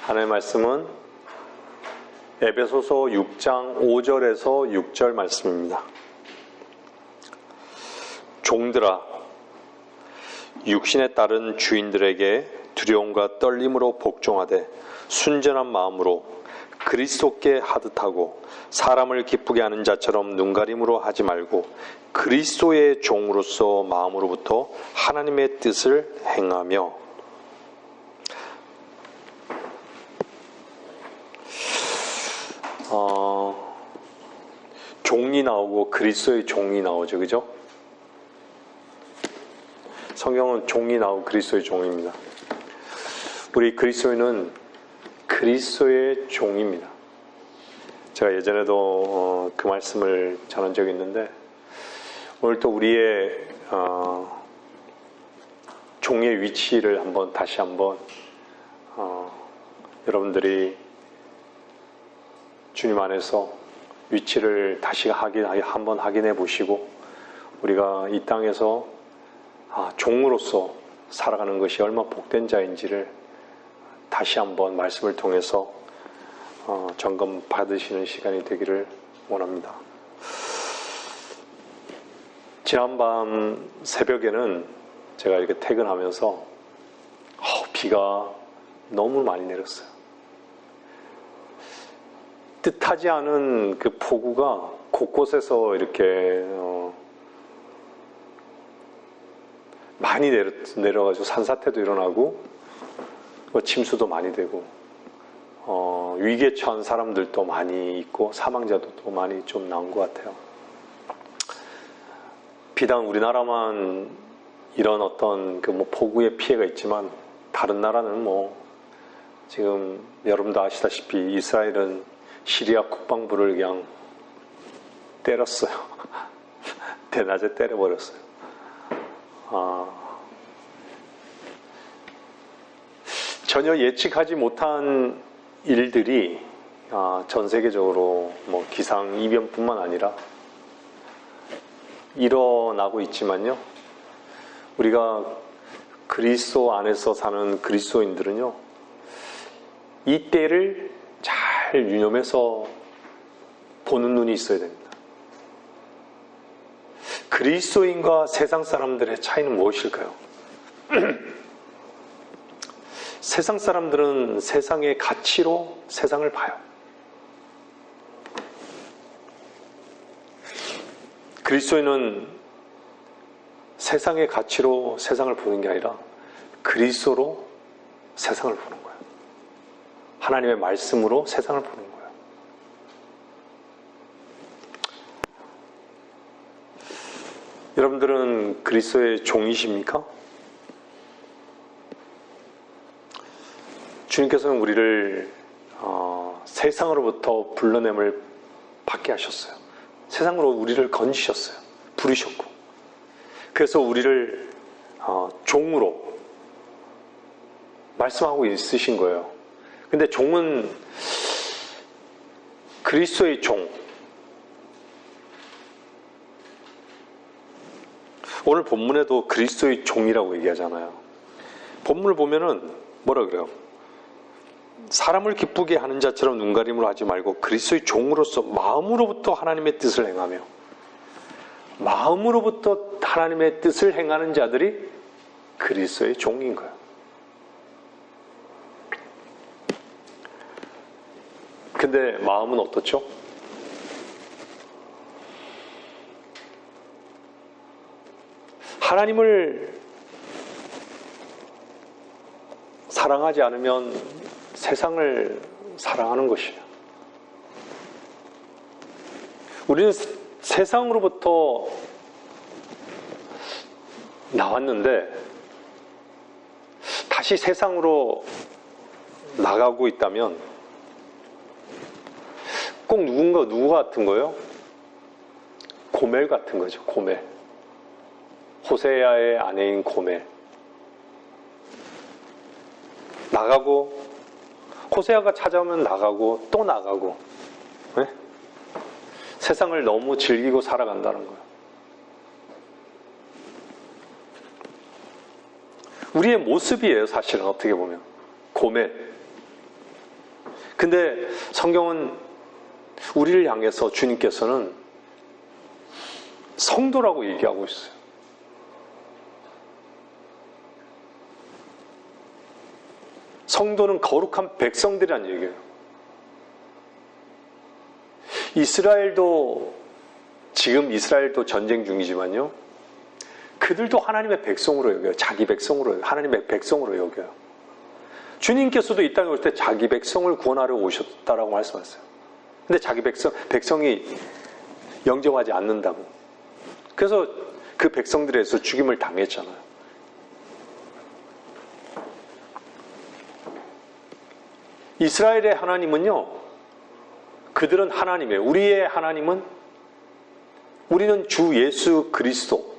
하나님의 말씀은 에베소서 6장 5절에서 6절 말씀입니다. 종들아, 육신에 따른 주인들에게 두려움과 떨림으로 복종하되 순전한 마음으로 그리스도께 하듯하고 사람을 기쁘게 하는 자처럼 눈가림으로 하지 말고 그리스도의 종으로서 마음으로부터 하나님의 뜻을 행하며. 종이 나오고 그리스도의 종이 나오죠, 그죠? 성경은 종이 나오고 그리스도의 종입니다. 우리 그리스도인은 그리스도의 종입니다. 제가 예전에도 그 말씀을 전한 적이 있는데, 오늘 또 우리의 종의 위치를 다시 한번 여러분들이 주님 안에서 위치를 다시 한번 확인해 보시고, 우리가 이 땅에서 종으로서 살아가는 것이 얼마나 복된 자인지를 다시 한번 말씀을 통해서 점검 받으시는 시간이 되기를 원합니다. 지난밤 새벽에는 제가 이렇게 퇴근하면서 비가 너무 많이 내렸어요. 뜻하지 않은 그 폭우가 곳곳에서 이렇게 많이 내려가지고 산사태도 일어나고 침수도 많이 되고 위기에 처한 사람들도 많이 있고 사망자도 또 많이 좀 나온 것 같아요. 비단 우리나라만 이런 어떤 폭우의 피해가 있지만 다른 나라는 지금 여러분도 아시다시피 이스라엘은 시리아 국방부를 그냥 때렸어요. 대낮에 때려버렸어요. 전혀 예측하지 못한 일들이 전 세계적으로 기상이변뿐만 아니라 일어나고 있지만요. 우리가 그리스도 안에서 사는 그리스도인들은요, 이 때를 잘 유념해서 보는 눈이 있어야 됩니다. 그리스도인과 세상 사람들의 차이는 무엇일까요? 세상 사람들은 세상의 가치로 세상을 봐요. 그리스도인은 세상의 가치로 세상을 보는 게 아니라 그리스도로 세상을 보는 거예요. 하나님의 말씀으로 세상을 보는 거예요. 여러분들은 그리스도의 종이십니까? 주님께서는 우리를 세상으로부터 불러냄을 받게 하셨어요. 세상으로 우리를 건지셨어요. 부르셨고. 그래서 우리를 종으로 말씀하고 있으신 거예요. 근데 종은 그리스도의 종. 오늘 본문에도 그리스도의 종이라고 얘기하잖아요. 본문을 보면은 뭐라 그래요? 사람을 기쁘게 하는 자처럼 눈가림으로 하지 말고 그리스도의 종으로서 마음으로부터 하나님의 뜻을 행하며, 마음으로부터 하나님의 뜻을 행하는 자들이 그리스도의 종인 거예요. 근데 마음은 어떻죠? 하나님을 사랑하지 않으면 세상을 사랑하는 것이에요. 우리는 세상으로부터 나왔는데 다시 세상으로 나가고 있다면 꼭 누구 같은 거예요? 고멜 같은 거죠. 고멜. 호세아의 아내인 고멜. 나가고, 호세아가 찾아오면 나가고 또 나가고, 네? 세상을 너무 즐기고 살아간다는 거예요. 우리의 모습이에요, 사실은. 어떻게 보면 고멜. 근데 성경은 우리를 향해서 주님께서는 성도라고 얘기하고 있어요. 성도는 거룩한 백성들이라는 얘기예요. 지금 이스라엘도 전쟁 중이지만요. 그들도 하나님의 백성으로 여겨요. 자기 백성으로, 하나님의 백성으로 여겨요. 주님께서도 이 땅에 올 때 자기 백성을 구원하러 오셨다라고 말씀하셨어요. 근데 자기 백성이 영접하지 않는다고. 그래서 그 백성들에서 죽임을 당했잖아요. 이스라엘의 하나님은요, 그들은 하나님이에요. 우리의 하나님은, 우리는 주 예수 그리스도,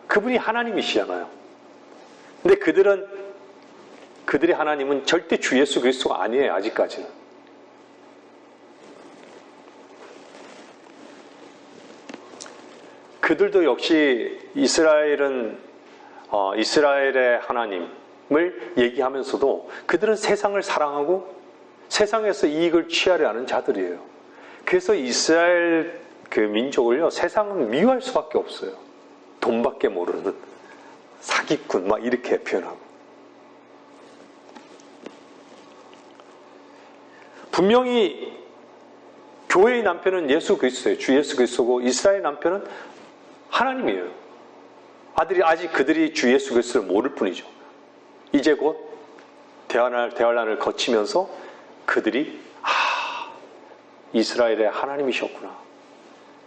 그분이 하나님이시잖아요. 근데 그들의 하나님은 절대 주 예수 그리스도가 아니에요, 아직까지는. 그들도 역시 이스라엘의 하나님을 얘기하면서도 그들은 세상을 사랑하고 세상에서 이익을 취하려 하는 자들이에요. 그래서 이스라엘 그 민족을요, 세상은 미워할 수밖에 없어요. 돈밖에 모르는 사기꾼, 막 이렇게 표현하고. 분명히 교회의 남편은 예수 그리스도예요. 주 예수 그리스도고 이스라엘 남편은 하나님이에요. 아직 그들이 주 예수 그리스도를 모를 뿐이죠. 이제 곧 대환란을 거치면서 그들이 이스라엘의 하나님이셨구나,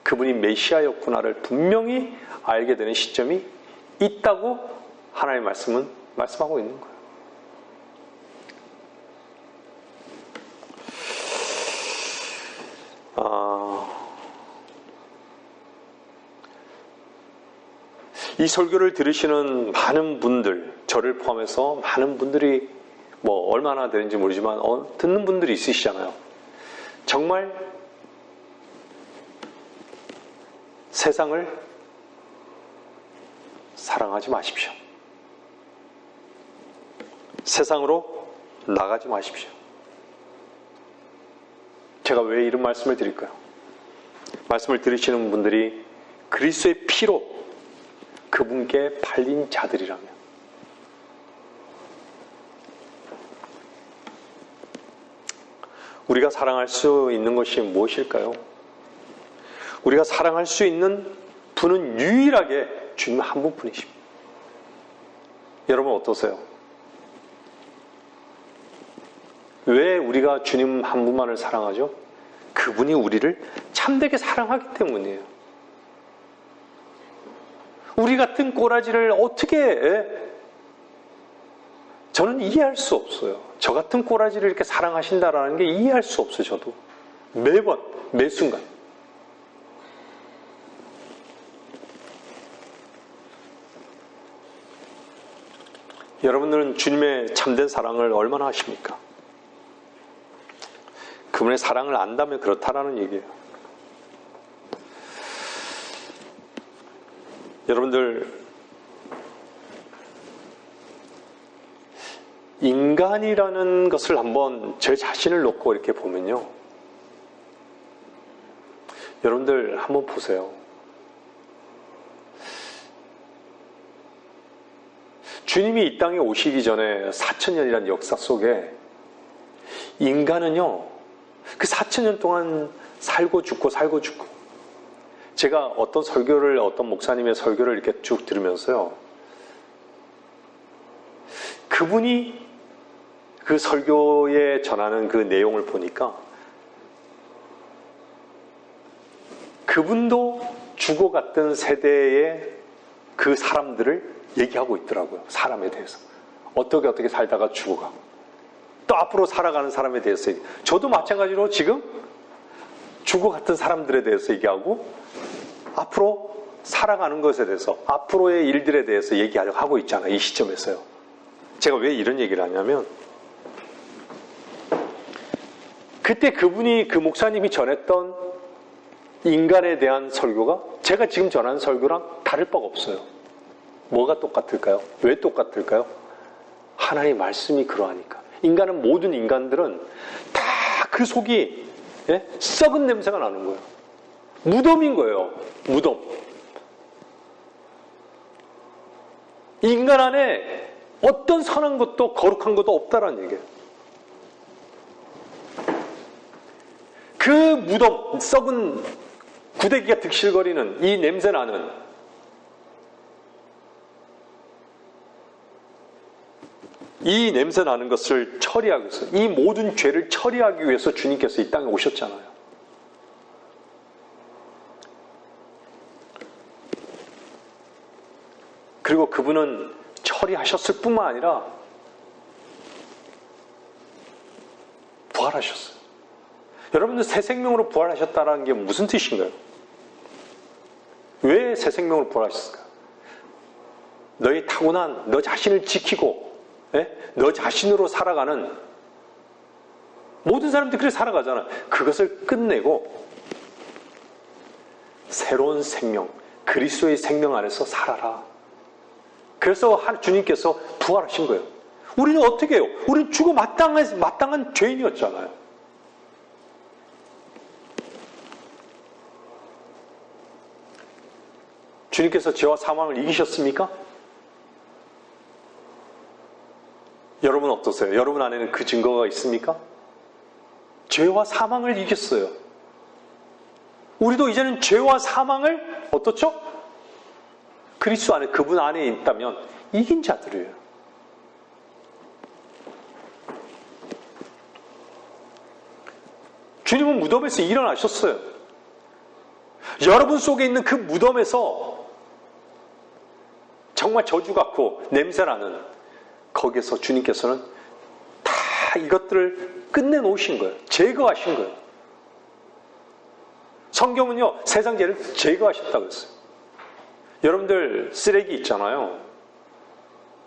그분이 메시아였구나를 분명히 알게 되는 시점이 있다고 하나님의 말씀은 말씀하고 있는 거예요. 이 설교를 들으시는 많은 분들, 저를 포함해서 많은 분들이 뭐 얼마나 되는지 모르지만 듣는 분들이 있으시잖아요. 정말 세상을 사랑하지 마십시오. 세상으로 나가지 마십시오. 제가 왜 이런 말씀을 드릴까요? 말씀을 들으시는 분들이 그리스도의 피로 그분께 팔린 자들이라면, 우리가 사랑할 수 있는 것이 무엇일까요? 우리가 사랑할 수 있는 분은 유일하게 주님 한 분뿐이십니다. 여러분 어떠세요? 왜 우리가 주님 한 분만을 사랑하죠? 그분이 우리를 참되게 사랑하기 때문이에요. 우리 같은 꼬라지를 어떻게, 저는 이해할 수 없어요. 저 같은 꼬라지를 이렇게 사랑하신다라는 게 이해할 수 없어요, 저도. 매번, 매 순간. 여러분들은 주님의 참된 사랑을 얼마나 하십니까? 그분의 사랑을 안다면 그렇다라는 얘기예요. 여러분들, 인간이라는 것을 한번 제 자신을 놓고 이렇게 보면요, 여러분들 한번 보세요. 주님이 이 땅에 오시기 전에 4,000년이라는 역사 속에 인간은요, 그 4,000년 동안 살고 죽고 살고 죽고, 제가 어떤 목사님의 설교를 이렇게 쭉 들으면서요, 그분이 그 설교에 전하는 그 내용을 보니까 그분도 죽어갔던 세대의 그 사람들을 얘기하고 있더라고요. 사람에 대해서. 어떻게 살다가 죽어가고, 또 앞으로 살아가는 사람에 대해서 저도 마찬가지로 지금 죽어갔던 사람들에 대해서 얘기하고, 앞으로 살아가는 것에 대해서, 앞으로의 일들에 대해서 얘기하고 있잖아요. 이 시점에서요. 제가 왜 이런 얘기를 하냐면, 그때 그 목사님이 전했던 인간에 대한 설교가 제가 지금 전하는 설교랑 다를 바가 없어요. 뭐가 똑같을까요? 왜 똑같을까요? 하나님의 말씀이 그러하니까. 인간은 모든 인간들은 다 그 속이 썩은 냄새가 나는 거예요. 무덤인 거예요. 무덤. 인간 안에 어떤 선한 것도 거룩한 것도 없다라는 얘기예요. 그 무덤, 썩은 구데기가 득실거리는 이 냄새 나는 이 냄새 나는 것을 처리하기 위해서, 이 모든 죄를 처리하기 위해서 주님께서 이 땅에 오셨잖아요. 그리고 그분은 처리하셨을 뿐만 아니라 부활하셨어요. 여러분들 새 생명으로 부활하셨다는 게 무슨 뜻인가요? 왜 새 생명으로 부활하셨을까요? 너의 타고난 너 자신을 지키고 너 자신으로 살아가는 모든 사람들이 그렇게 살아가잖아요. 그것을 끝내고 새로운 생명, 그리스도의 생명 안에서 살아라. 그래서 주님께서 부활하신 거예요. 우리는 어떻게 해요? 우리는 죽어 마땅한 죄인이었잖아요. 주님께서 죄와 사망을 이기셨습니까? 여러분 어떠세요? 여러분 안에는 그 증거가 있습니까? 죄와 사망을 이겼어요. 우리도 이제는 죄와 사망을 어떻죠? 그리스도 안에, 그분 안에 있다면 이긴 자들이에요. 주님은 무덤에서 일어나셨어요. 여러분 속에 있는 그 무덤에서 정말 저주 같고 냄새나는 거기에서 주님께서는 다 이것들을 끝내놓으신 거예요. 제거하신 거예요. 성경은요, 세상 죄를 제거하셨다고 했어요. 여러분들 쓰레기 있잖아요.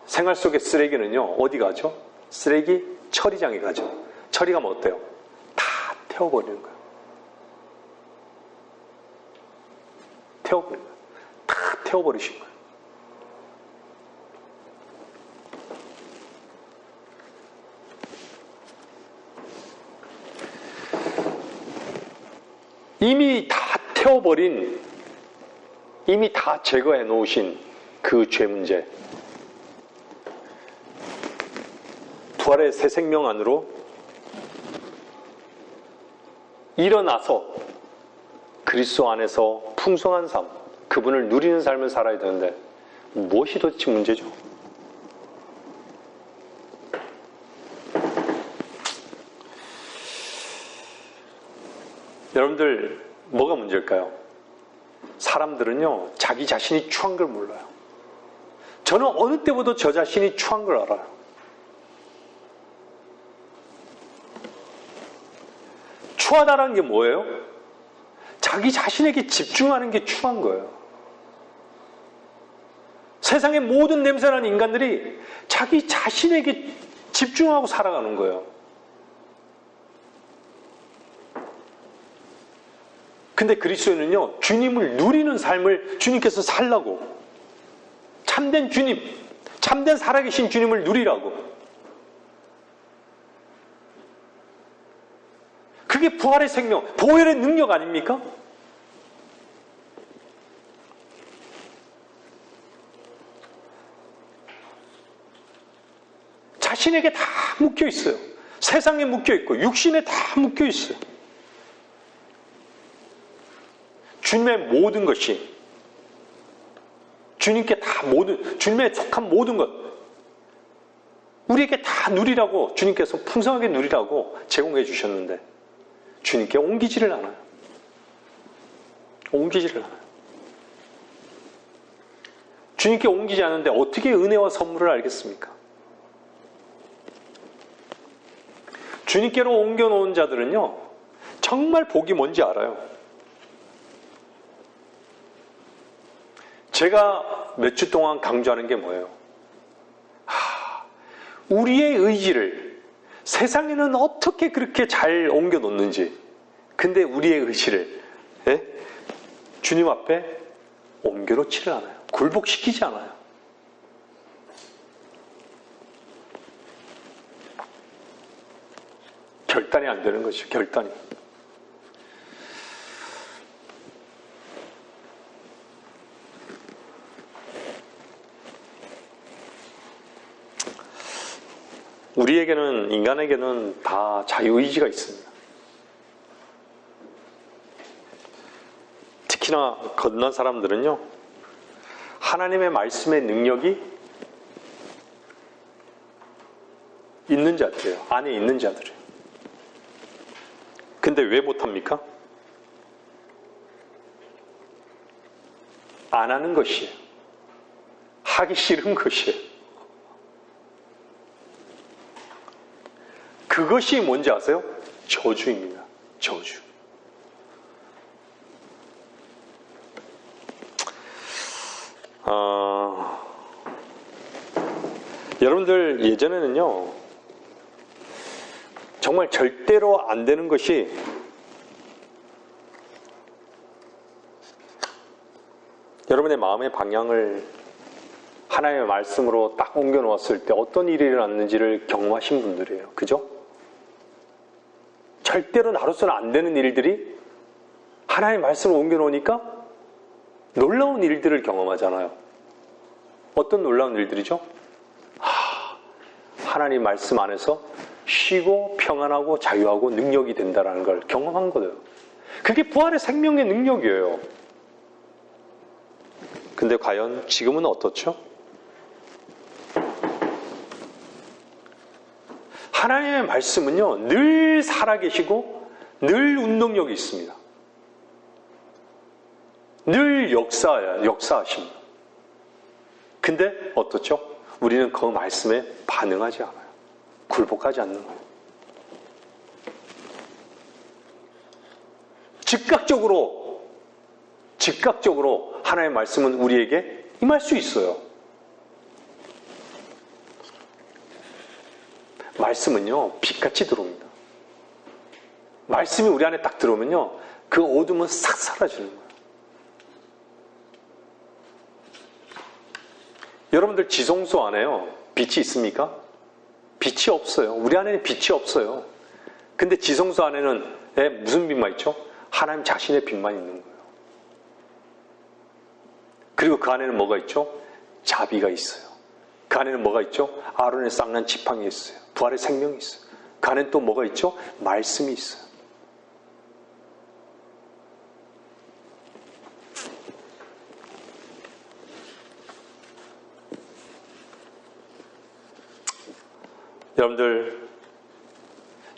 생활 속의 쓰레기는요, 어디 가죠? 쓰레기 처리장에 가죠. 처리가면 어때요? 다 태워버리는 거예요. 태워버리는 거예요. 다 태워버리신 거예요. 이미 다 태워버린, 이미 다 제거해 놓으신 그 죄 문제. 부활의 새 생명 안으로 일어나서 그리스도 안에서 풍성한 삶, 그분을 누리는 삶을 살아야 되는데 무엇이 도대체 문제죠? 여러분들 뭐가 문제일까요? 사람들은요, 자기 자신이 추한 걸 몰라요. 저는 어느 때보다 저 자신이 추한 걸 알아요. 추하다는 게 뭐예요? 자기 자신에게 집중하는 게 추한 거예요. 세상의 모든 냄새나는 인간들이 자기 자신에게 집중하고 살아가는 거예요. 근데 그리스도는요, 주님을 누리는 삶을 주님께서 살라고, 참된 주님, 참된 살아계신 주님을 누리라고. 그게 부활의 생명, 보혈의 능력 아닙니까? 자신에게 다 묶여 있어요. 세상에 묶여 있고 육신에 다 묶여 있어요. 주님의 모든 것이, 주님께 다 모든, 주님에 속한 모든 것, 우리에게 다 누리라고, 주님께서 풍성하게 누리라고 제공해 주셨는데 주님께 옮기지를 않아요. 옮기지를 않아요. 주님께 옮기지 않는데 어떻게 은혜와 선물을 알겠습니까? 주님께로 옮겨놓은 자들은요, 정말 복이 뭔지 알아요. 제가 몇 주 동안 강조하는 게 뭐예요? 우리의 의지를, 세상에는 어떻게 그렇게 잘 옮겨놓는지, 근데 우리의 의지를 주님 앞에 옮겨놓지를 않아요. 굴복시키지 않아요. 결단이 안 되는 것이죠. 결단이. 우리에게는, 인간에게는 다 자유의지가 있습니다. 특히나 건넌 사람들은요, 하나님의 말씀의 능력이 있는 자들이에요. 안에 있는 자들이에요. 근데 왜 못합니까? 안 하는 것이에요. 하기 싫은 것이에요. 그것이 뭔지 아세요? 저주입니다. 저주. 여러분들 예전에는요, 정말 절대로 안 되는 것이 여러분의 마음의 방향을 하나님의 말씀으로 딱 옮겨 놓았을 때 어떤 일이 일어났는지를 경험하신 분들이에요. 그죠? 절대로 나로서는 안 되는 일들이 하나님의 말씀을 옮겨 놓으니까 놀라운 일들을 경험하잖아요. 어떤 놀라운 일들이죠? 하나님 말씀 안에서 쉬고 평안하고 자유하고 능력이 된다는 걸 경험한 거예요. 그게 부활의 생명의 능력이에요. 근데 과연 지금은 어떻죠? 하나님의 말씀은요, 늘 살아계시고 늘 운동력이 있습니다. 늘 역사하십니다. 근데 어떻죠? 우리는 그 말씀에 반응하지 않아요. 굴복하지 않는 거예요. 즉각적으로 하나님의 말씀은 우리에게 임할 수 있어요. 말씀은요, 빛같이 들어옵니다. 말씀이 우리 안에 딱 들어오면요, 그 어둠은 싹 사라지는 거예요. 여러분들 지성소 안에요, 빛이 있습니까? 빛이 없어요. 우리 안에는 빛이 없어요. 근데 지성소 안에는 무슨 빛만 있죠? 하나님 자신의 빛만 있는 거예요. 그리고 그 안에는 뭐가 있죠? 자비가 있어요. 그 안에는 뭐가 있죠? 아론의 쌍난 지팡이 있어요. 부활의 생명이 있어요. 그 안에는 또 뭐가 있죠? 말씀이 있어요.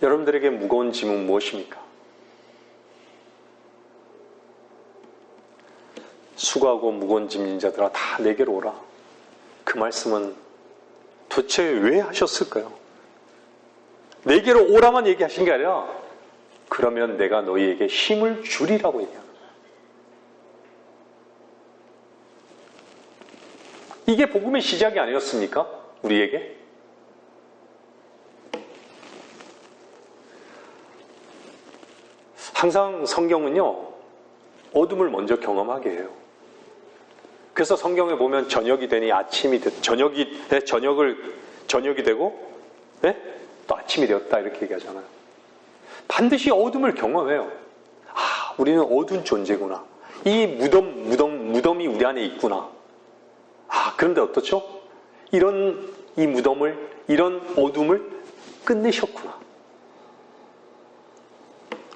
여러분들에게 무거운 짐은 무엇입니까? 수고하고 무거운 짐진 자들아 다 내게로 오라. 그 말씀은 도대체 왜 하셨을까요? 내게로 오라만 얘기하신 게 아니라 그러면 내가 너희에게 힘을 주리라고 얘기합니다. 이게 복음의 시작이 아니었습니까? 우리에게? 항상 성경은요, 어둠을 먼저 경험하게 해요. 그래서 성경에 보면 저녁이 되니 아침이 저녁이 되고, 또 아침이 되었다 이렇게 얘기하잖아요. 반드시 어둠을 경험해요. 우리는 어두운 존재구나. 이 무덤이 우리 안에 있구나. 그런데 어떻죠? 이 무덤을, 이런 어둠을 끝내셨구나.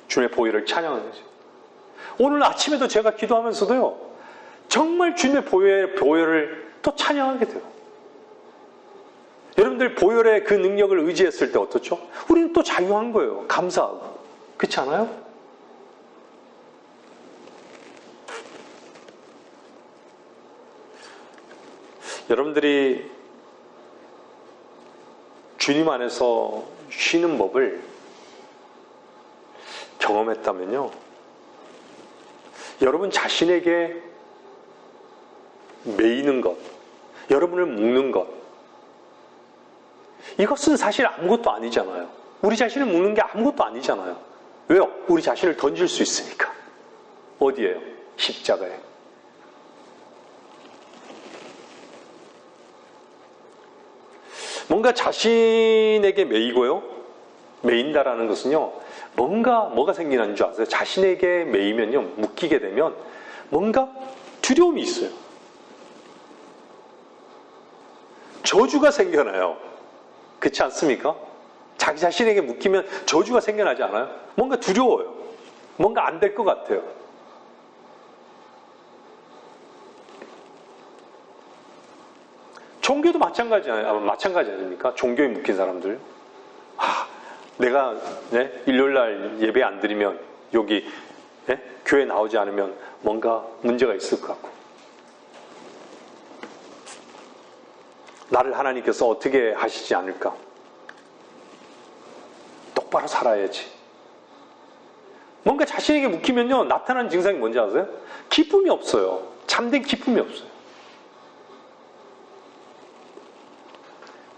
주님의 보혈을 찬양하는 거죠. 오늘 아침에도 제가 기도하면서도요, 정말 주님의 보혈을 또 찬양하게 돼요. 여러분들 보혈의 그 능력을 의지했을 때 어떻죠? 우리는 또 자유한 거예요. 감사하고. 그렇지 않아요? 여러분들이 주님 안에서 쉬는 법을 경험했다면요, 여러분 자신에게 매이는 것, 여러분을 묶는 것, 이것은 사실 아무것도 아니잖아요. 우리 자신을 묶는 게 아무것도 아니잖아요. 왜요? 우리 자신을 던질 수 있으니까. 어디에요? 십자가에. 뭔가 자신에게 매이고요, 매인다라는 것은요, 뭐가 생기는 줄 아세요? 자신에게 매이면요, 묶이게 되면 뭔가 두려움이 있어요. 저주가 생겨나요. 그렇지 않습니까? 자기 자신에게 묶이면 저주가 생겨나지 않아요? 뭔가 두려워요. 뭔가 안 될 것 같아요. 종교도 마찬가지 아닙니까? 종교에 묶인 사람들. 내가 일요일날 예배 안 드리면, 여기 교회 나오지 않으면 뭔가 문제가 있을 것 같고, 나를 하나님께서 어떻게 하시지 않을까? 똑바로 살아야지. 뭔가 자신에게 묶이면요, 나타나는 증상이 뭔지 아세요? 기쁨이 없어요. 참된 기쁨이 없어요.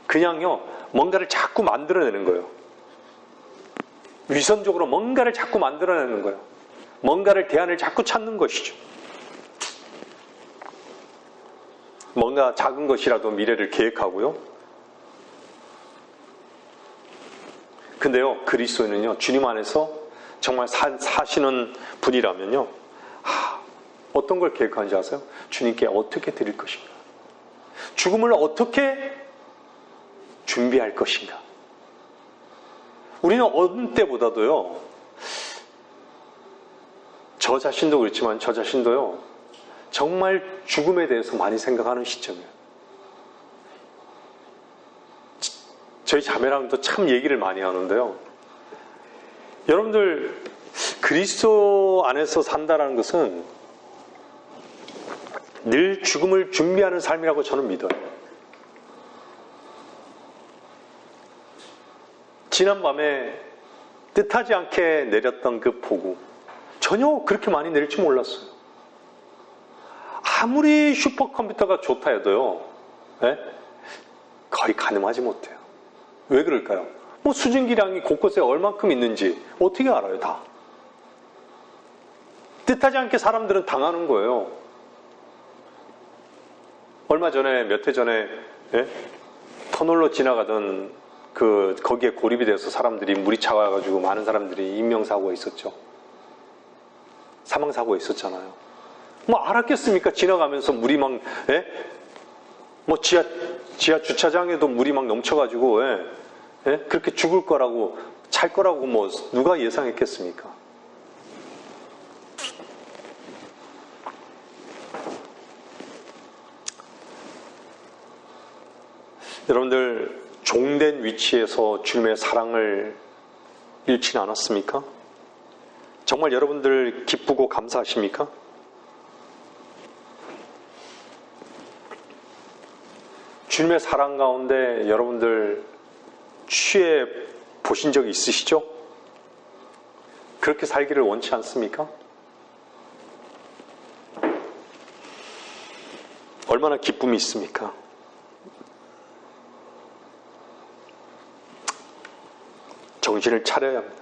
그냥요, 뭔가를 자꾸 만들어내는 거예요. 위선적으로 뭔가를 자꾸 만들어내는 거예요. 뭔가를 대안을 자꾸 찾는 것이죠. 뭔가 작은 것이라도 미래를 계획하고요. 근데요, 그리스도인은요, 주님 안에서 정말 사시는 분이라면요, 어떤 걸 계획하는지 아세요? 주님께 어떻게 드릴 것인가? 죽음을 어떻게 준비할 것인가? 우리는 어느 때보다도요, 저 자신도 그렇지만 저 자신도요, 정말 죽음에 대해서 많이 생각하는 시점이에요. 저희 자매랑도 참 얘기를 많이 하는데요. 여러분들, 그리스도 안에서 산다라는 것은 늘 죽음을 준비하는 삶이라고 저는 믿어요. 지난밤에 뜻하지 않게 내렸던 그 폭우, 전혀 그렇게 많이 내릴 줄 몰랐어요. 아무리 슈퍼컴퓨터가 좋다 해도요, 거의 가늠하지 못해요. 왜 그럴까요? 수증기량이 곳곳에 얼만큼 있는지 어떻게 알아요, 다? 뜻하지 않게 사람들은 당하는 거예요. 얼마 전에, 몇 해 전에, 터널로 지나가던 거기에 고립이 돼서 사람들이 물이 차가가지고 많은 사람들이 인명사고가 있었죠. 사망사고가 있었잖아요. 알았겠습니까? 지나가면서 물이 막, 지하 주차장에도 물이 막 넘쳐가지고, 그렇게 죽을 거라고, 찰 거라고 누가 예상했겠습니까? 여러분들, 종된 위치에서 주님의 사랑을 잃지는 않았습니까? 정말 여러분들 기쁘고 감사하십니까? 주님의 사랑 가운데 여러분들 취해 보신 적이 있으시죠? 그렇게 살기를 원치 않습니까? 얼마나 기쁨이 있습니까? 정신을 차려야 합니다.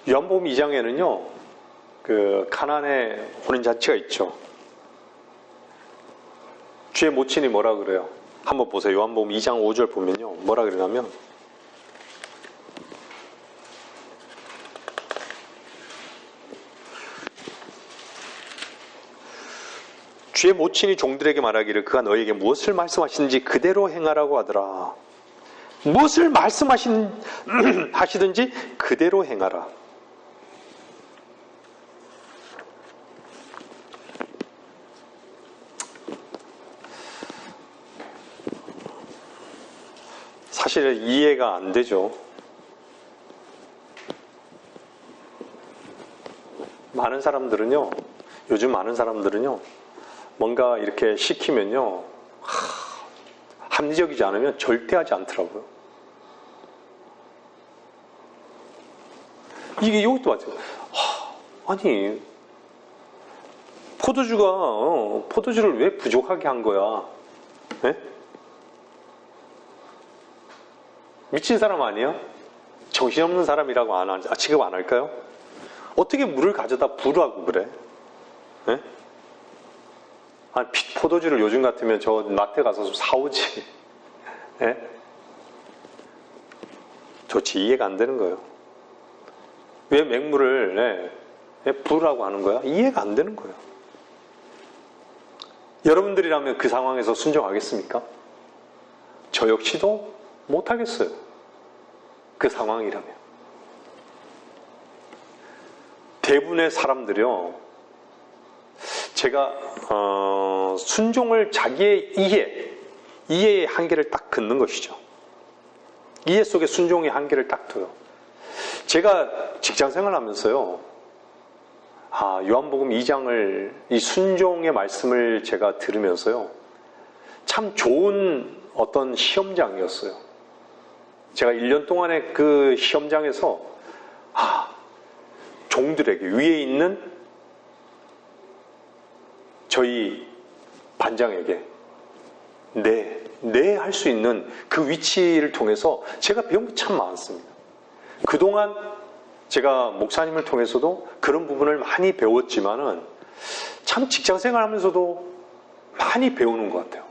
요한복음 2장에는요, 가나안의 혼인잔치가 있죠. 주의 모친이 뭐라 그래요? 한번 보세요. 요한복음 2장 5절 보면요, 뭐라 그러냐면, 주의 모친이 종들에게 말하기를 그가 너에게 무엇을 말씀하시는지 그대로 행하라고 하더라. 무엇을 말씀하시든지 그대로 행하라. 사실 이해가 안 되죠. 요즘 많은 사람들은요, 뭔가 이렇게 시키면요, 합리적이지 않으면 절대 하지 않더라고요. 이게 이것도 맞아요. 아니, 포도주를 왜 부족하게 한 거야? 미친 사람 아니야? 정신없는 사람이라고 취급 안 할까요? 어떻게 물을 가져다 부으라고 그래? 포도주를 요즘 같으면 저 마트에 가서 좀 사오지. 도대체 이해가 안 되는 거예요. 왜 맹물을 부으라고 하는 거야? 이해가 안 되는 거예요. 여러분들이라면 그 상황에서 순종하겠습니까? 저 역시도 못하겠어요. 그 상황이라면. 대부분의 사람들이요, 제가 순종을 자기의 이해의 한계를 딱 긋는 것이죠. 이해 속에 순종의 한계를 딱 둬요. 제가 직장생활 하면서요, 요한복음 2장을, 이 순종의 말씀을 제가 들으면서요, 참 좋은 어떤 시험장이었어요. 제가 1년 동안의 그 시험장에서, 종들에게, 위에 있는 저희 반장에게, 네 할 수 있는 그 위치를 통해서 제가 배운 게 참 많습니다. 그동안 제가 목사님을 통해서도 그런 부분을 많이 배웠지만은 참 직장생활 하면서도 많이 배우는 것 같아요.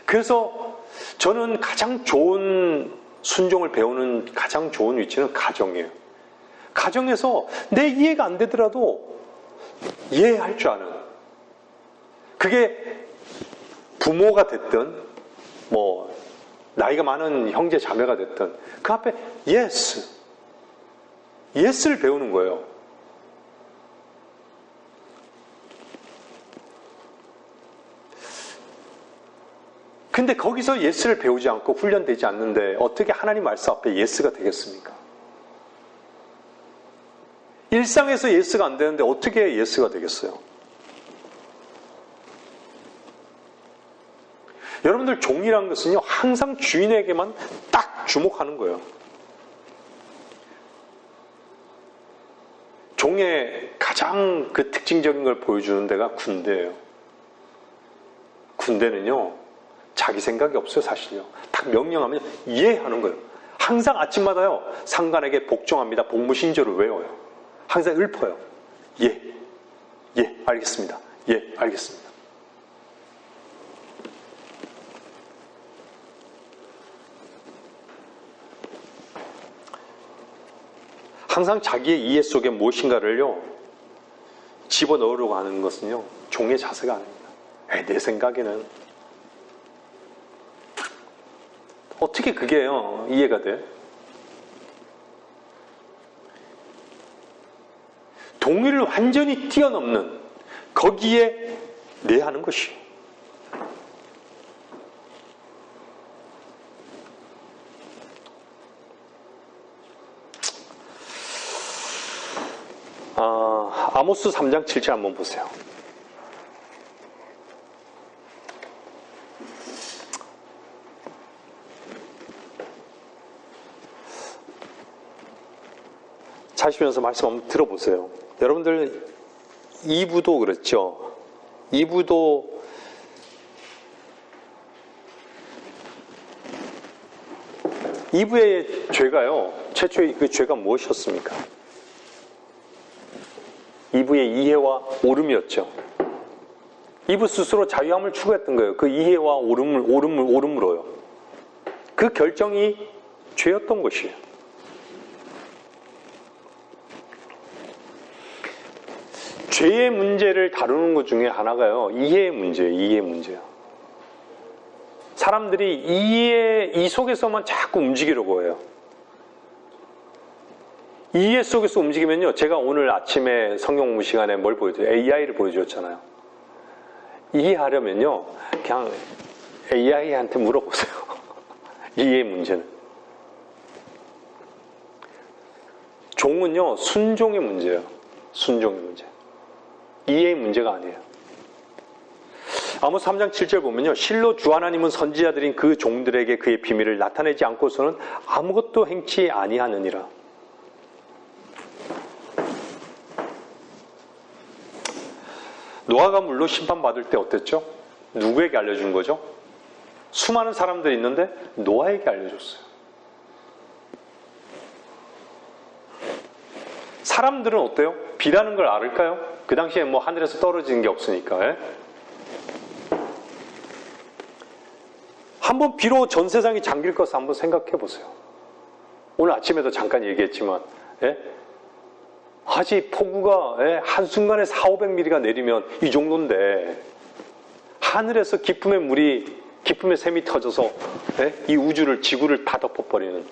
그래서 저는 가장 좋은 순종을 배우는 가장 좋은 위치는 가정이에요. 가정에서 내 이해가 안 되더라도 이해할 줄 아는, 그게 부모가 됐든 나이가 많은 형제 자매가 됐든 그 앞에 예스를 배우는 거예요. 근데 거기서 예스를 배우지 않고 훈련되지 않는데 어떻게 하나님 말씀 앞에 예스가 되겠습니까? 일상에서 예스가 안 되는데 어떻게 예스가 되겠어요? 여러분들, 종이라는 것은요, 항상 주인에게만 딱 주목하는 거예요. 종의 가장 그 특징적인 걸 보여주는 데가 군대예요. 군대는요, 자기 생각이 없어요, 사실요. 딱 명령하면 이해하는 거예요. 항상 아침마다요, 상관에게 복종합니다. 복무신조를 외워요. 항상 읊어요. 알겠습니다. 알겠습니다. 항상 자기의 이해 속에 무엇인가를요, 집어넣으려고 하는 것은요, 종의 자세가 아닙니다. 내 생각에는. 어떻게 그게요, 이해가 돼? 동의를 완전히 뛰어넘는, 거기에 하는 것이. 아모스 3장 7절 한번 보세요. 자시면서 말씀 한번 들어보세요. 여러분들 2부도 그렇죠. 2부도 이브의 죄가요, 최초의 그 죄가 무엇이었습니까? 이브의 이해와 오름이었죠. 이브 스스로 자유함을 추구했던 거예요. 그 이해와 오름으로요. 그 결정이 죄였던 것이에요. 죄의 문제를 다루는 것 중에 하나가요, 이해의 문제예요. 사람들이 이 속에서만 자꾸 움직이려고 해요. 이해 속에서 움직이면요, 제가 오늘 아침에 성경 공부 시간에 뭘 보여줘요? AI를 보여줬잖아요. 이해하려면요, 그냥 AI한테 물어보세요. 이해의 문제는. 종은요, 순종의 문제예요. 순종의 문제. 이해의 문제가 아니에요. 아모스 3장 7절 보면요, 실로 주 하나님은 선지자들인 그 종들에게 그의 비밀을 나타내지 않고서는 아무것도 행치 아니하느니라. 노아가 물로 심판받을 때 어땠죠? 누구에게 알려준 거죠? 수많은 사람들이 있는데 노아에게 알려줬어요. 사람들은 어때요? 비라는 걸 알을까요? 그 당시에 뭐 하늘에서 떨어지는 게 없으니까. 예? 한번 비로 전 세상이 잠길 것을 한번 생각해 보세요. 오늘 아침에도 잠깐 얘기했지만, 예? 하지 폭우가 한순간에 400~500mm가 내리면 이 정도인데 하늘에서 기쁨의 샘이 터져서 이 우주를, 지구를 다 덮어버리는,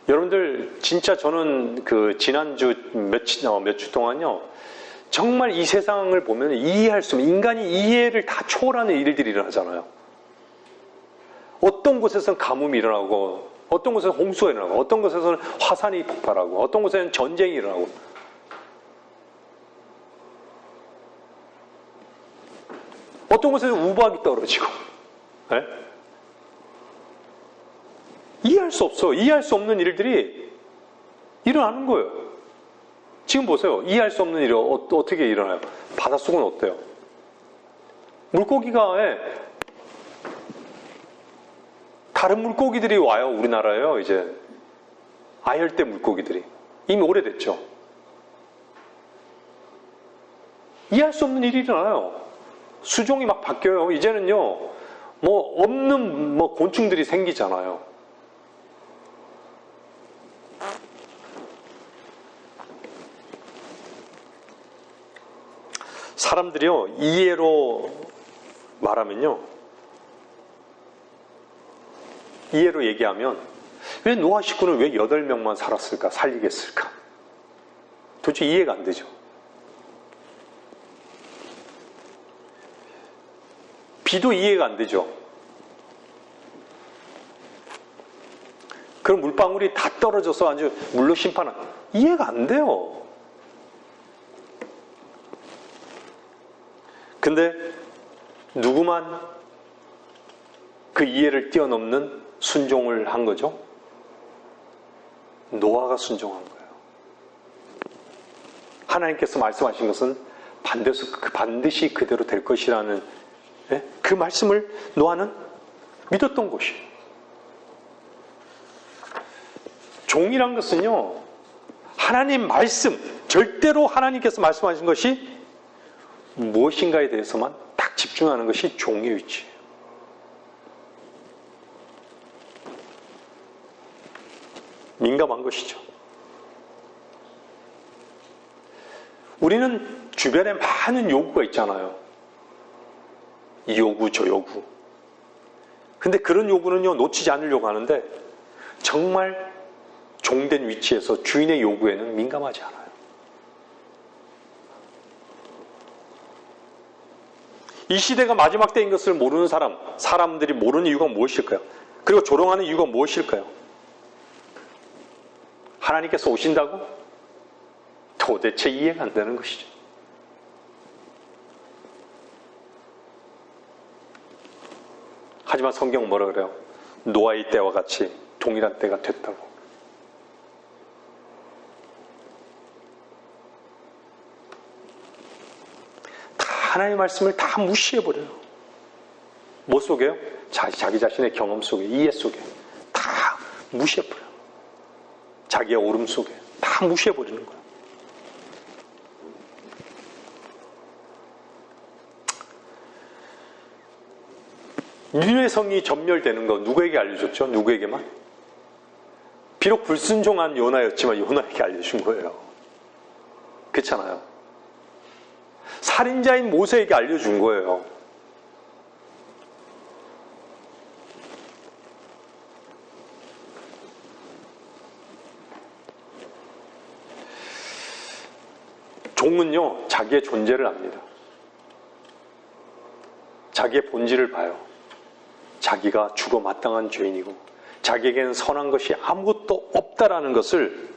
여러분들 진짜 저는 그 지난주 몇 주 동안요 정말 이 세상을 보면 이해할 수 없는, 인간이 이해를 다 초월하는 일들이 일어나잖아요. 어떤 곳에서는 가뭄이 일어나고, 어떤 곳에서는 홍수가 일어나고, 어떤 곳에서는 화산이 폭발하고, 어떤 곳에서는 전쟁이 일어나고, 어떤 곳에서는 우박이 떨어지고, 네? 이해할 수 없어. 이해할 수 없는 일들이 일어나는 거예요. 지금 보세요. 이해할 수 없는 일이 어떻게 일어나요? 바닷속은 어때요? 물고기가 다른 물고기들이 와요. 우리나라에요. 이제 아열대 물고기들이 이미 오래됐죠. 이해할 수 없는 일이 일어나요. 수종이 막 바뀌어요. 이제는요 없는 곤충들이 생기잖아요. 사람들이요, 이해로 말하면요, 이해로 얘기하면, 왜 노아 식구는 왜 8명만 살았을까? 살리겠을까? 도대체 이해가 안 되죠. 비도 이해가 안 되죠. 그럼 물방울이 다 떨어져서 아주 물로 심판한, 이해가 안 돼요. 근데 누구만 그 이해를 뛰어넘는 순종을 한 거죠? 노아가 순종한 거예요. 하나님께서 말씀하신 것은 반드시 그대로 될 것이라는 그 말씀을 노아는 믿었던 것이에요. 종이란 것은요, 하나님 말씀, 절대로 하나님께서 말씀하신 것이 무엇인가에 대해서만 딱 집중하는 것이 종의 위치예요. 민감한 것이죠. 우리는 주변에 많은 요구가 있잖아요. 이 요구, 저 요구. 근데 그런 요구는요, 놓치지 않으려고 하는데 정말 종된 위치에서 주인의 요구에는 민감하지 않아요. 이 시대가 마지막 때인 것을 모르는 사람들이 모르는 이유가 무엇일까요? 그리고 조롱하는 이유가 무엇일까요? 하나님께서 오신다고? 도대체 이해가 안 되는 것이죠. 하지만 성경은 뭐라 그래요? 노아의 때와 같이 동일한 때가 됐다고. 하나님의 말씀을 다 무시해버려요. 뭐 속에요? 자기 자신의 경험 속에, 이해 속에 다 무시해버려요. 자기의 오름 속에 다 무시해버리는 거예요. 니느웨 성이 전멸되는 거 누구에게 알려줬죠? 누구에게만? 비록 불순종한 요나였지만 요나에게 알려준 거예요. 그렇잖아요. 살인자인 모세에게 알려준 거예요. 종은요, 자기의 존재를 압니다. 자기의 본질을 봐요. 자기가 죽어 마땅한 죄인이고 자기에게는 선한 것이 아무것도 없다라는 것을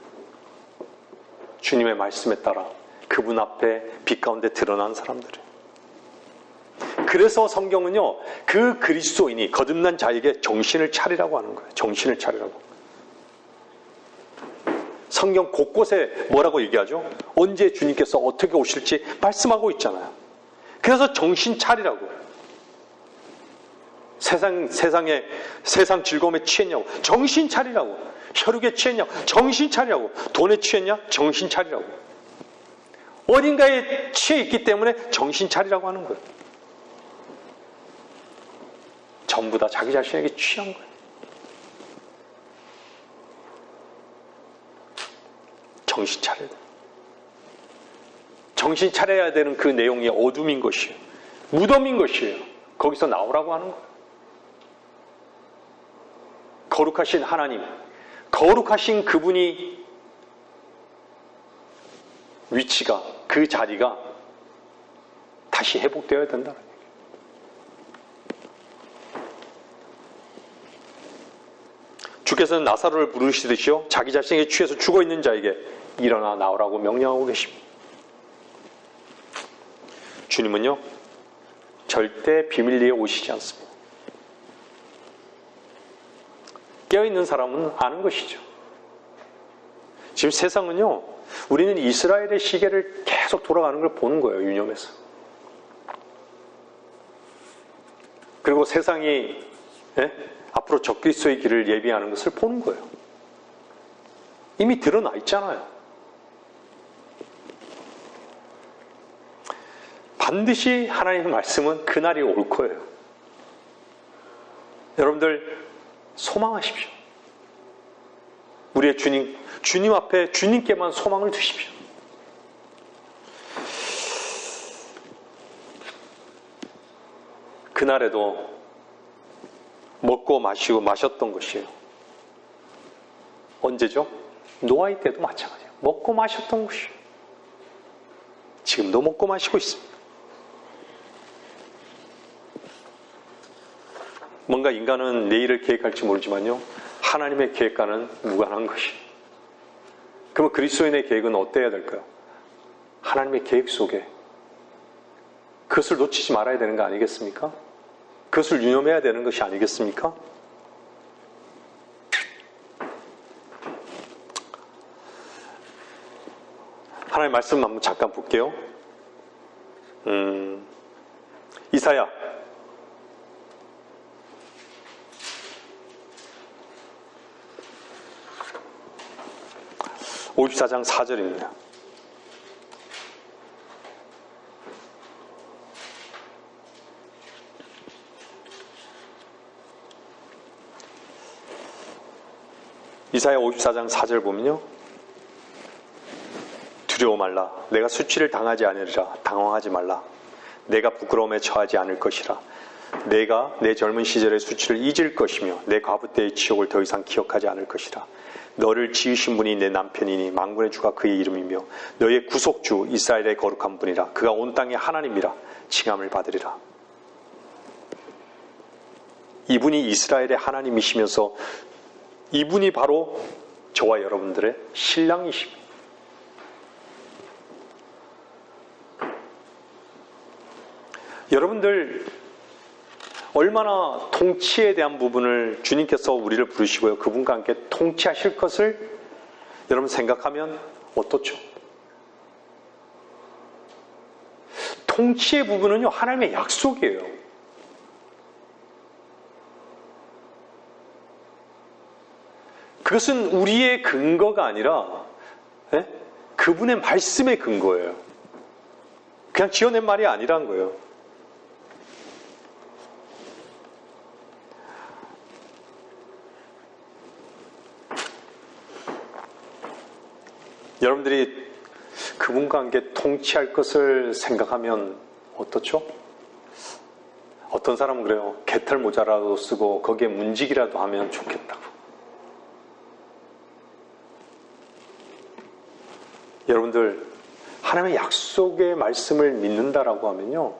주님의 말씀에 따라 그분 앞에 빛 가운데 드러난 사람들이에요. 그래서 성경은요, 그 그리스도인이 거듭난 자에게 정신을 차리라고 하는 거예요. 정신을 차리라고. 성경 곳곳에 뭐라고 얘기하죠? 언제 주님께서 어떻게 오실지 말씀하고 있잖아요. 그래서 정신 차리라고. 세상 즐거움에 취했냐고. 정신 차리라고. 혈육에 취했냐고. 정신 차리라고. 돈에 취했냐? 정신 차리라고. 어딘가에 취해 있기 때문에 정신 차리라고 하는 거예요. 전부 다 자기 자신에게 취한 거예요. 정신 차려야 돼요. 정신 차려야 되는 그 내용이 어둠인 것이에요. 무덤인 것이에요. 거기서 나오라고 하는 거예요. 거룩하신 하나님, 거룩하신 그분이 위치가, 그 자리가 다시 회복되어야 된다는 얘기예요. 주께서는 나사로를 부르시듯이요, 자기 자신에게 취해서 죽어있는 자에게 일어나 나오라고 명령하고 계십니다. 주님은요, 절대 비밀리에 오시지 않습니다. 깨어있는 사람은 아는 것이죠. 지금 세상은요, 우리는 이스라엘의 시계를 계속 돌아가는 걸 보는 거예요, 유념해서. 그리고 세상이 앞으로 적그리스도의 길을 예비하는 것을 보는 거예요. 이미 드러나 있잖아요. 반드시 하나님의 말씀은 그날이 올 거예요. 여러분들 소망하십시오. 우리의 주님 앞에 주님께만 소망을 두십시오. 그날에도 먹고 마시고 마셨던 것이에요. 언제죠? 노아의 때도 마찬가지예요. 먹고 마셨던 것이에요. 지금도 먹고 마시고 있습니다. 뭔가 인간은 내일을 계획할지 모르지만요, 하나님의 계획과는 무관한 것이에요. 그러면 그리스도인의 계획은 어때야 될까요? 하나님의 계획 속에 그것을 놓치지 말아야 되는 거 아니겠습니까? 그것을 유념해야 되는 것이 아니겠습니까? 하나님의 말씀 한번 잠깐 볼게요. 이사야 54장 4절입니다. 이사야 54장 4절 보면요, 두려워 말라. 내가 수치를 당하지 않으리라. 당황하지 말라. 내가 부끄러움에 처하지 않을 것이라. 내가 내 젊은 시절의 수치를 잊을 것이며 내 과부 때의 치욕을 더 이상 기억하지 않을 것이라. 너를 지으신 분이 내 남편이니 만군의 주가 그의 이름이며 너의 구속주 이스라엘의 거룩한 분이라. 그가 온 땅의 하나님이라. 칭함을 받으리라. 이분이 이스라엘의 하나님이시면서 이분이 바로 저와 여러분들의 신랑이십니다. 여러분들 얼마나 통치에 대한 부분을 주님께서 우리를 부르시고요, 그분과 함께 통치하실 것을 여러분 생각하면 어떻죠? 통치의 부분은요, 하나님의 약속이에요. 그것은 우리의 근거가 아니라 그분의 말씀의 근거예요. 그냥 지어낸 말이 아니란 거예요. 여러분들이 그분과 함께 통치할 것을 생각하면 어떻죠? 어떤 사람은 그래요. 개털 모자라도 쓰고 거기에 문지기라도 하면 좋겠다고. 여러분들, 하나님의 약속의 말씀을 믿는다라고 하면요,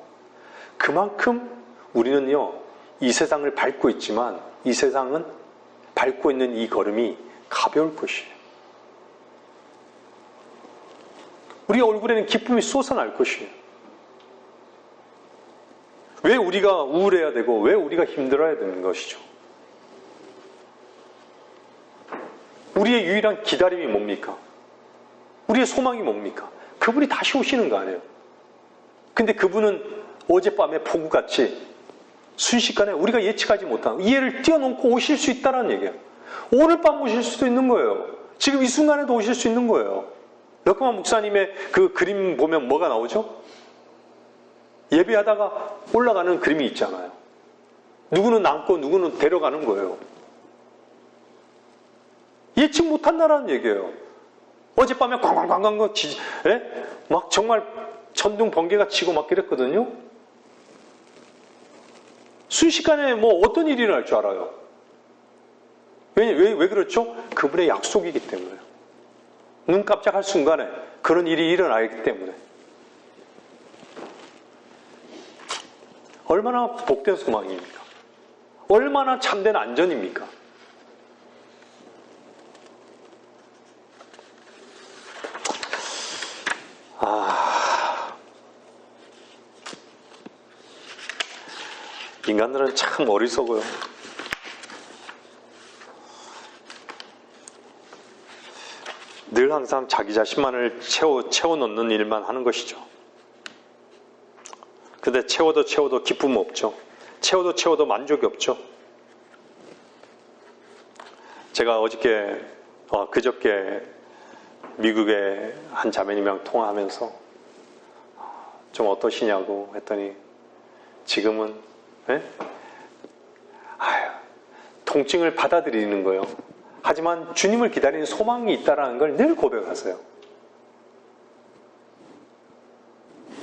그만큼 우리는요, 이 세상을 밟고 있지만 이 세상은 밟고 있는 이 걸음이 가벼울 것이에요. 우리 얼굴에는 기쁨이 솟아날 것이에요. 왜 우리가 우울해야 되고 왜 우리가 힘들어야 되는 것이죠? 우리의 유일한 기다림이 뭡니까? 우리의 소망이 뭡니까? 그분이 다시 오시는 거 아니에요? 근데 그분은 어젯밤에 폭우같이 순식간에 우리가 예측하지 못한 이해를 뛰어넘고 오실 수 있다는 얘기예요. 오늘 밤 오실 수도 있는 거예요. 지금 이 순간에도 오실 수 있는 거예요. 너그만 목사님의 그 그림 보면 뭐가 나오죠? 예배하다가 올라가는 그림이 있잖아요. 누구는 남고 누구는 데려가는 거예요. 예측 못한다라는 얘기예요. 어젯밤에 꽝꽝꽝꽝 막 정말 천둥 번개가 치고 막 그랬거든요. 순식간에 뭐 어떤 일이 일어날 줄 알아요. 왜 그렇죠? 그분의 약속이기 때문에. 눈 깜짝할 순간에 그런 일이 일어나기 때문에. 얼마나 복된 소망입니까? 얼마나 참된 안전입니까? 인간들은 참 어리석어요. 늘 항상 자기 자신만을 채워 넣는 일만 하는 것이죠. 근데 채워도 기쁨 없죠. 채워도 만족이 없죠. 제가 그저께 미국의 한 자매님이랑 통화하면서 좀 어떠시냐고 했더니 지금은 통증을 받아들이는 거예요. 하지만 주님을 기다리는 소망이 있다는 걸 늘 고백하세요.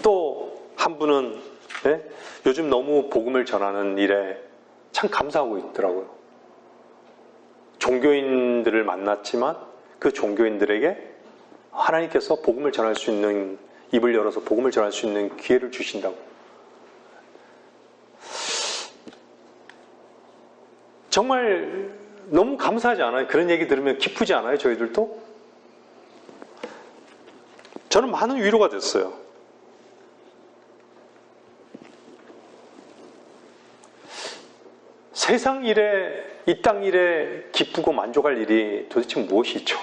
또 한 분은 요즘 너무 복음을 전하는 일에 참 감사하고 있더라고요. 종교인들을 만났지만 그 종교인들에게 하나님께서 복음을 전할 수 있는, 입을 열어서 복음을 전할 수 있는 기회를 주신다고. 정말 너무 감사하지 않아요? 그런 얘기 들으면 기쁘지 않아요? 저희들도? 저는 많은 위로가 됐어요. 세상 일에, 이 땅 일에 기쁘고 만족할 일이 도대체 무엇이 있죠?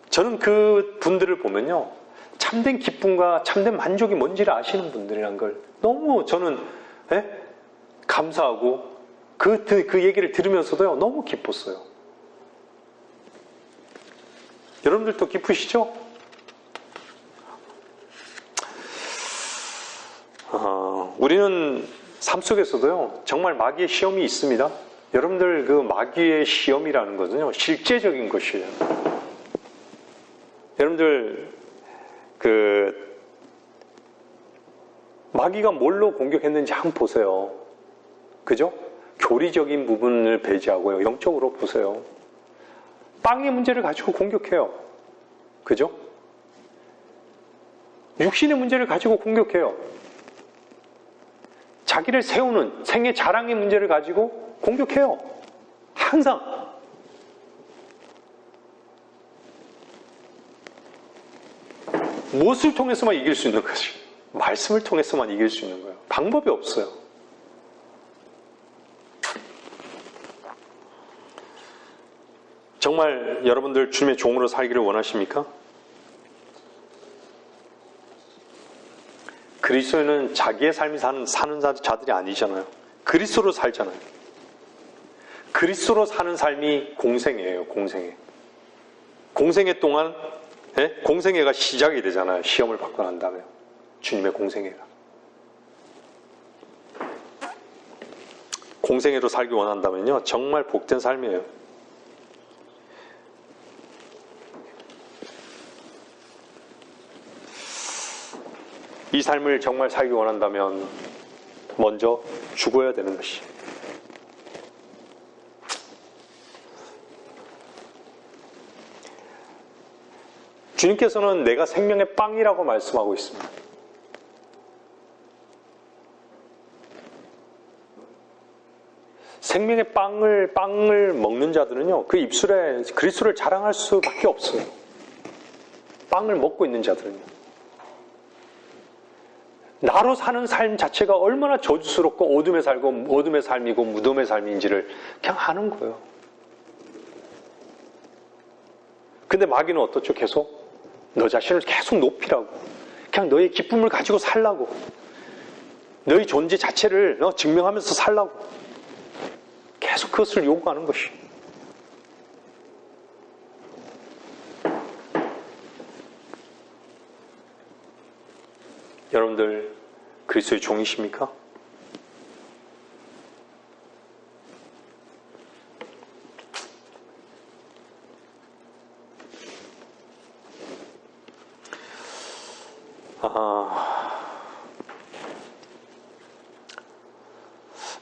저는 그 분들을 보면요, 참된 기쁨과 참된 만족이 뭔지를 아시는 분들이란 걸 너무 저는 감사하고 그 얘기를 들으면서도요, 너무 기뻤어요. 여러분들도 기쁘시죠? 우리는 삶 속에서도요, 정말 마귀의 시험이 있습니다. 여러분들 그 마귀의 시험이라는 것은요, 실제적인 것이에요. 여러분들 마귀가 뭘로 공격했는지 한번 보세요. 그죠? 교리적인 부분을 배제하고요, 영적으로 보세요. 빵의 문제를 가지고 공격해요. 그죠? 육신의 문제를 가지고 공격해요. 자기를 세우는 생애 자랑의 문제를 가지고 공격해요. 항상. 무엇을 통해서만 이길 수 있는 것이? 말씀을 통해서만 이길 수 있는 거예요. 방법이 없어요. 정말 여러분들 주님의 종으로 살기를 원하십니까? 그리스도인은 자기의 삶이 사는 자들이 아니잖아요. 그리스도로 살잖아요. 그리스도로 사는 삶이 공생애예요. 공생애. 공생애 동안 공생애가 시작이 되잖아요. 시험을 받고 난 다음에. 주님의 공생애가. 공생애로 살기 원한다면요, 정말 복된 삶이에요. 이 삶을 정말 살기 원한다면 먼저 죽어야 되는 것이. 주님께서는 내가 생명의 빵이라고 말씀하고 있습니다. 생명의 빵을 먹는 자들은요, 그 입술에 그리스도를 자랑할 수밖에 없어요. 빵을 먹고 있는 자들은요. 나로 사는 삶 자체가 얼마나 저주스럽고 어둠의 삶이고 무덤의 삶인지를 그냥 아는 거예요. 근데 마귀는 어떻죠? 계속 너 자신을 계속 높이라고, 그냥 너의 기쁨을 가지고 살라고, 너의 존재 자체를 증명하면서 살라고 계속 그것을 요구하는 것이. 여러분들 그리스도의 종이십니까?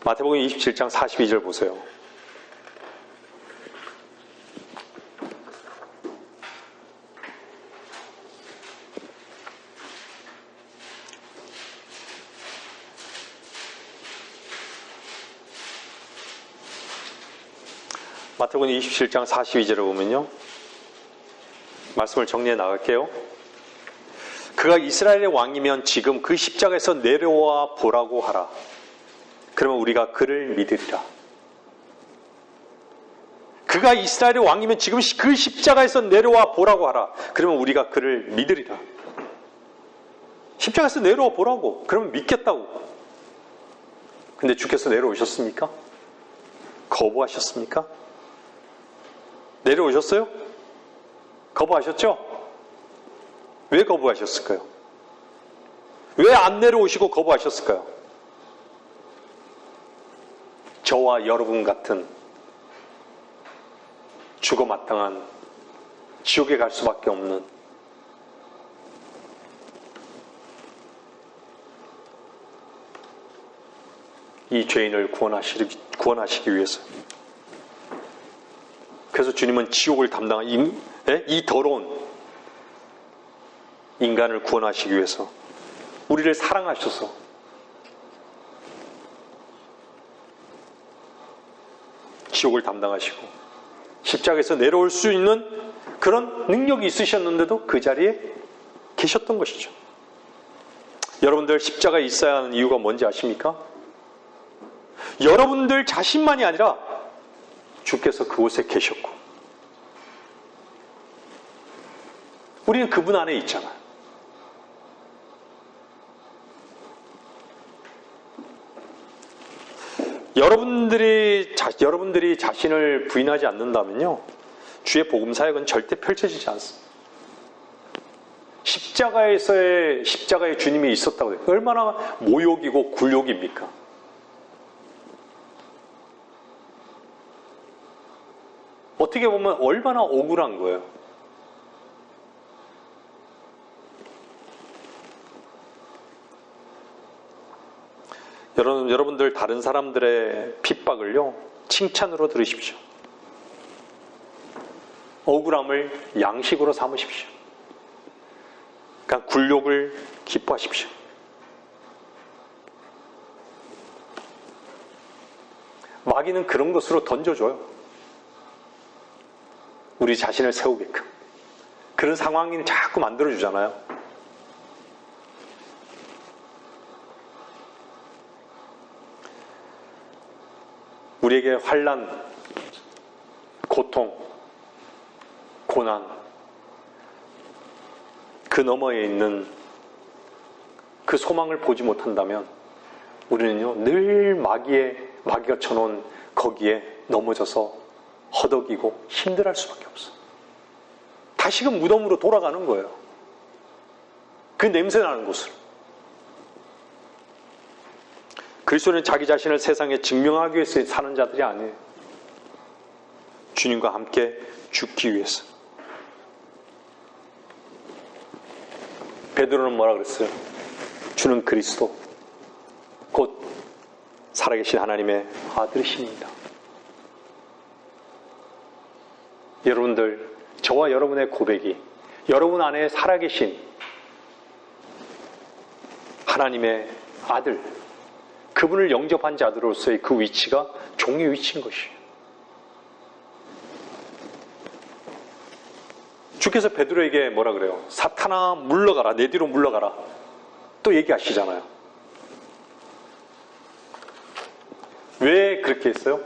마태복음 27장 42절 보세요. 마태복음 27장 42절을 보면요. 말씀을 정리해 나갈게요. 그가 이스라엘의 왕이면 지금 그 십자가에서 내려와 보라고 하라. 그러면 우리가 그를 믿으리라. 그가 이스라엘의 왕이면 지금 그 십자가에서 내려와 보라고 하라. 그러면 우리가 그를 믿으리라. 십자가에서 내려와 보라고. 그러면 믿겠다고. 근데 주께서 내려오셨습니까? 거부하셨습니까? 내려오셨어요? 거부하셨죠? 왜 거부하셨을까요? 왜 안 내려오시고 거부하셨을까요? 저와 여러분 같은 죽어 마땅한 지옥에 갈 수밖에 없는 이 죄인을 구원하시기 위해서. 그래서 주님은 지옥을 담당한 이 더러운 인간을 구원하시기 위해서 우리를 사랑하셔서 지옥을 담당하시고 십자가에서 내려올 수 있는 그런 능력이 있으셨는데도 그 자리에 계셨던 것이죠. 여러분들 십자가에 있어야 하는 이유가 뭔지 아십니까? 여러분들 자신만이 아니라 주께서 그곳에 계셨고 우리는 그분 안에 있잖아요. 여러분들이 자신을 부인하지 않는다면요, 주의 복음 사역은 절대 펼쳐지지 않습니다. 십자가의 주님이 있었다고 해요. 얼마나 모욕이고 굴욕입니까? 어떻게 보면 얼마나 억울한 거예요. 여러분들 다른 사람들의 핍박을요, 칭찬으로 들으십시오. 억울함을 양식으로 삼으십시오. 그러니까 굴욕을 기뻐하십시오. 마귀는 그런 것으로 던져줘요. 우리 자신을 세우게끔. 그런 상황이 자꾸 만들어주잖아요. 우리에게 환난, 고통, 고난, 그 너머에 있는 그 소망을 보지 못한다면 우리는요, 늘 마귀가 쳐놓은 거기에 넘어져서 허덕이고 힘들어할 수밖에 없어. 다시금 무덤으로 돌아가는 거예요. 그 냄새나는 곳으로. 그리스도는 자기 자신을 세상에 증명하기 위해서 사는 자들이 아니에요. 주님과 함께 죽기 위해서. 베드로는 뭐라 그랬어요? 주는 그리스도, 곧 살아계신 하나님의 아들이십니다. 여러분들, 저와 여러분의 고백이 여러분 안에 살아계신 하나님의 아들, 그분을 영접한 자들로서의 그 위치가 종의 위치인 것이에요. 주께서 베드로에게 뭐라 그래요? 사탄아 물러가라, 내 뒤로 물러가라. 또 얘기하시잖아요. 왜 그렇게 했어요?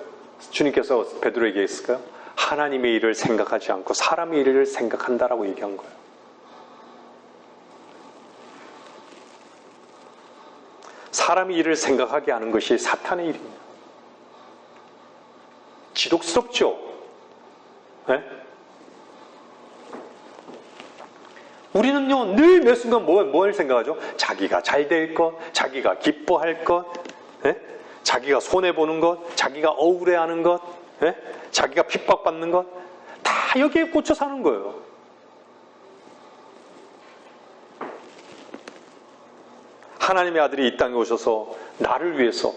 주님께서 베드로에게 했을까요? 하나님의 일을 생각하지 않고 사람의 일을 생각한다라고 얘기한 거예요. 사람의 일을 생각하게 하는 것이 사탄의 일입니다. 지독스럽죠? 네? 우리는요, 늘 매 순간 뭘 생각하죠? 자기가 잘 될 것, 자기가 기뻐할 것, 예? 자기가 손해보는 것, 자기가 억울해하는 것, 예? 자기가 핍박받는 것, 다 여기에 꽂혀 사는 거예요. 하나님의 아들이 이 땅에 오셔서 나를 위해서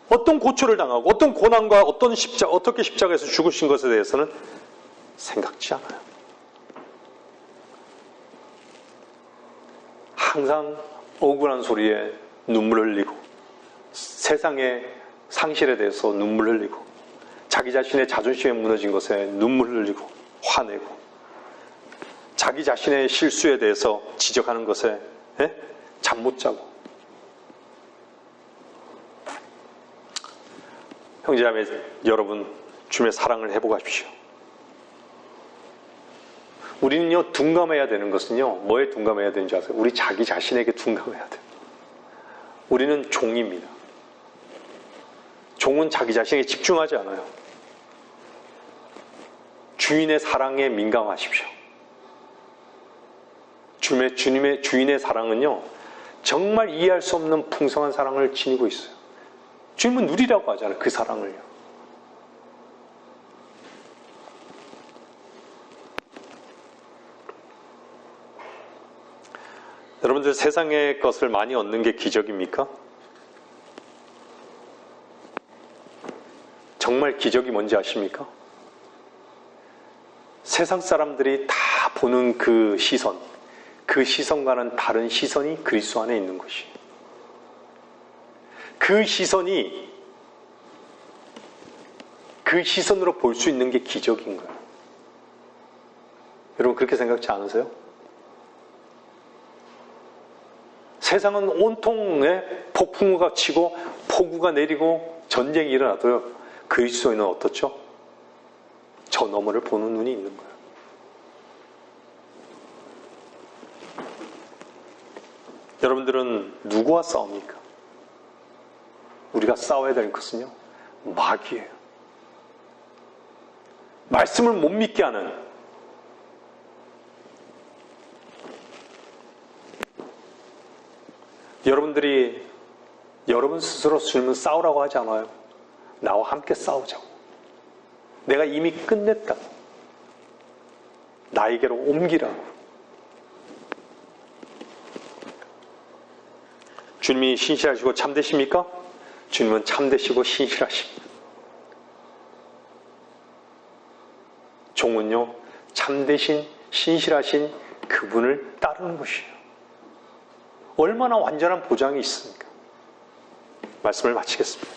어떤 고초를 당하고 어떤 고난과 어떻게 십자가에서 죽으신 것에 대해서는 생각지 않아요. 항상 억울한 소리에 눈물을 흘리고 세상의 상실에 대해서 눈물을 흘리고 자기 자신의 자존심에 무너진 것에 눈물을 흘리고 화내고 자기 자신의 실수에 대해서 지적하는 것에 잠 못 자고 형제자매 여러분 주님의 사랑을 해보십시오. 우리는요 둔감해야 되는 것은요 뭐에 둔감해야 되는지 아세요? 우리 자기 자신에게 둔감해야 돼요. 우리는 종입니다. 종은 자기 자신에게 집중하지 않아요. 주인의 사랑에 민감하십시오. 주인의 사랑은요 정말 이해할 수 없는 풍성한 사랑을 지니고 있어요. 주님은 누리라고 하잖아요. 그 사랑을요. 여러분들 세상의 것을 많이 얻는 게 기적입니까? 정말 기적이 뭔지 아십니까? 세상 사람들이 다 보는 그 시선과는 다른 시선이 그리스도 안에 있는 것이에요. 그 시선으로 볼 수 있는 게 기적인 거예요. 여러분 그렇게 생각지 않으세요? 세상은 온통 폭풍우가 치고 폭우가 내리고 전쟁이 일어나도요. 그리스도인은 어떻죠? 저 너머를 보는 눈이 있는 거예요. 여러분들은 누구와 싸웁니까? 우리가 싸워야 될 것은요. 마귀예요. 말씀을 못 믿게 하는 여러분들이 여러분 스스로 주님은 싸우라고 하지 않아요. 나와 함께 싸우자고. 내가 이미 끝냈다고. 나에게로 옮기라고. 주님이 신실하시고 참되십니까? 주님은 참되시고 신실하십니다. 종은요, 참되신 신실하신 그분을 따르는 것이에요. 얼마나 완전한 보장이 있습니까? 말씀을 마치겠습니다.